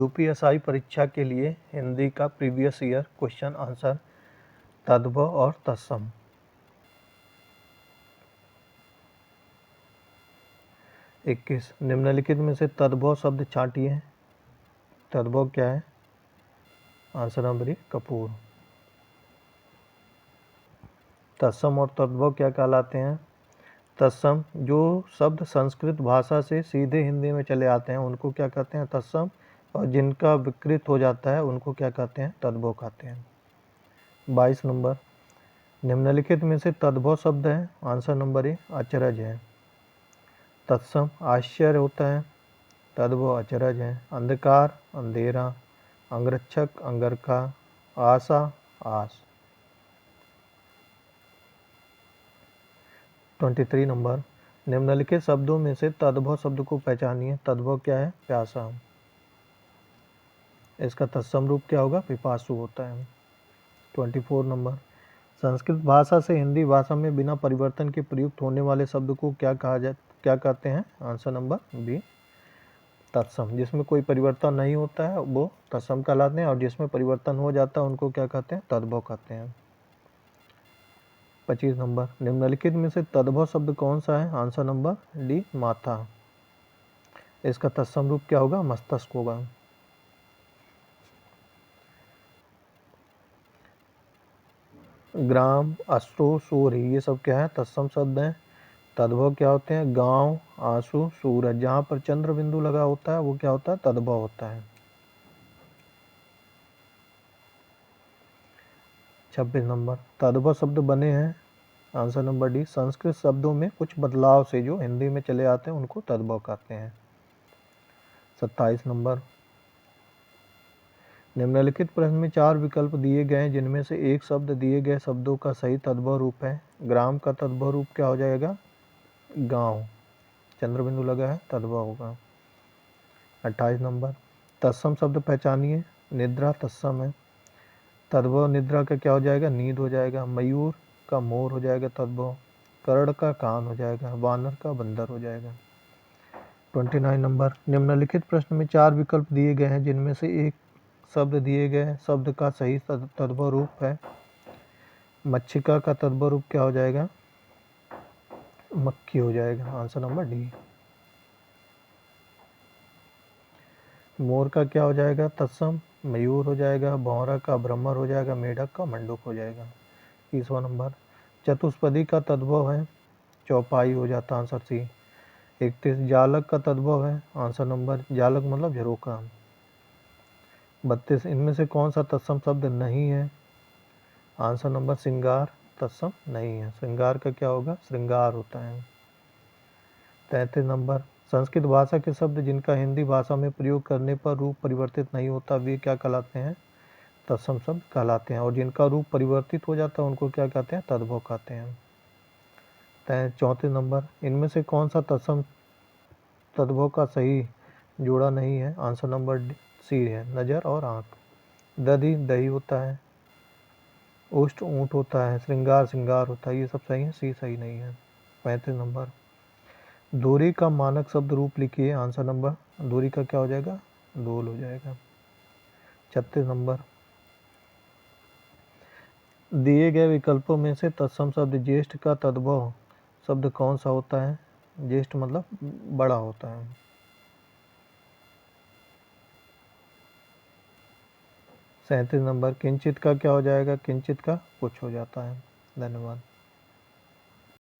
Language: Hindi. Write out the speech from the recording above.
यूपीएसआई परीक्षा के लिए हिंदी का प्रीवियस ईयर क्वेश्चन आंसर तद्भव और तत्सम। 21 निम्नलिखित में से तद्भव शब्द छांटिए। तद्भव क्या है? Answer number A Kapoor. तत्सम और तद्भव क्या कहलाते हैं? तत्सम जो शब्द संस्कृत भाषा से सीधे हिंदी में चले आते हैं उनको क्या कहते हैं? तत्सम। और जिनका विकृत हो जाता है उनको क्या कहते हैं? तद्भव कहते हैं। 22 नंबर निम्नलिखित में से तद्भव शब्द है। आंसर नंबर ए अचरज है। तत्सम आश्चर्य होता है, तद्भव अचरज है। अंधकार अंधेरा, अंगरक्षक अंगरखा, आशा आस। 23 नंबर निम्नलिखित शब्दों में से तद्भव शब्द को पहचानिए। तद्भव क्या है? प्यासा। इसका तत्सम रूप क्या होगा? पिपासु होता है। 24 नंबर संस्कृत भाषा से हिंदी भाषा में बिना परिवर्तन के प्रयुक्त होने वाले शब्द को क्या कहते हैं? आंसर नंबर बी तत्सम। जिसमें कोई परिवर्तन नहीं होता है वो तत्सम कहलाते हैं और जिसमें परिवर्तन हो जाता है उनको क्या कहते हैं? तद्भव कहते हैं। 25 नंबर निम्नलिखित में से तद्भव शब्द कौन सा है? आंसर नंबर डी माथा। इसका तत्सम रूप क्या होगा? मस्तिष्क होगा। ग्राम अश्रु सूर्य ये सब क्या है? तत्सम शब्द हैं। तद्भव क्या होते हैं? गांव आंसू सूरज। जहाँ पर चंद्र बिंदु लगा होता है वो क्या होता है? तद्भव होता है। 26 नंबर तद्भव शब्द बने हैं। आंसर नंबर डी संस्कृत शब्दों में कुछ बदलाव से जो हिंदी में चले आते हैं उनको तद्भव कहते हैं। 27 नंबर निम्नलिखित प्रश्न में 4 विकल्प दिए गए हैं जिनमें से एक शब्द दिए गए शब्दों का सही तद्भव रूप है। ग्राम का तद्भव रूप क्या हो जाएगा? गांव। चंद्र बिंदु लगा है तद्भव होगा। 28 नंबर तत्सम शब्द पहचानिए। निद्रा तत्सम है। तद्भव निद्रा का क्या हो जाएगा? नींद हो जाएगा। मयूर का मोर हो जाएगा तद्भव। कर्ण का कान हो जाएगा। वानर का बंदर हो जाएगा। 29 नंबर निम्नलिखित प्रश्न में 4 विकल्प दिए गए हैं जिनमें से एक शब्द दिए गए शब्द का सही तद्भव रूप है। मच्छिका का तद्भव रूप क्या हो जाएगा? मक्खी हो जाएगा। Answer number D. मोर का क्या हो जाएगा? तत्सम। मयूर हो जाएगा। भौरा का भ्रमर हो जाएगा। मेढक का मंडूक हो जाएगा। 30वां नंबर चतुष्पदी का तद्भव है। चौपाई हो जाता। Answer C. 31 जालक का तद्भव है। आंसर नंबर जालक मतलब झरोका। 32 इनमें से कौन सा तत्सम शब्द नहीं है? आंसर नंबर श्रृंगार तत्सम नहीं है। श्रृंगार का क्या होगा? श्रृंगार होता है। 33 नंबर संस्कृत भाषा के शब्द जिनका हिंदी भाषा में प्रयोग करने पर रूप परिवर्तित नहीं होता वे क्या कहलाते हैं? तत्सम शब्द कहलाते हैं और जिनका रूप परिवर्तित हो जाता है उनको क्या कहते हैं? तद्भव कहते हैं। 34 नंबर इनमें से कौन सा तत्सम तद्भव का सही जोड़ा नहीं है? आंसर नंबर सी है नज़र और आँख। दधि दही होता है। उष्ट ऊँट होता है। श्रृंगार श्रृंगार होता है। ये सब सही है। सी सही नहीं है। 35 नंबर दूरी का मानक शब्द रूप लिखिए। आंसर नंबर दूरी का क्या हो जाएगा? दोल हो जाएगा। 36 नंबर दिए गए विकल्पों में से तत्सम शब्द ज्येष्ठ का तद्भव शब्द कौन सा होता है? ज्येष्ठ मतलब बड़ा होता है। 37 नंबर किंचित का क्या हो जाएगा? किंचित का कुछ हो जाता है। धन्यवाद।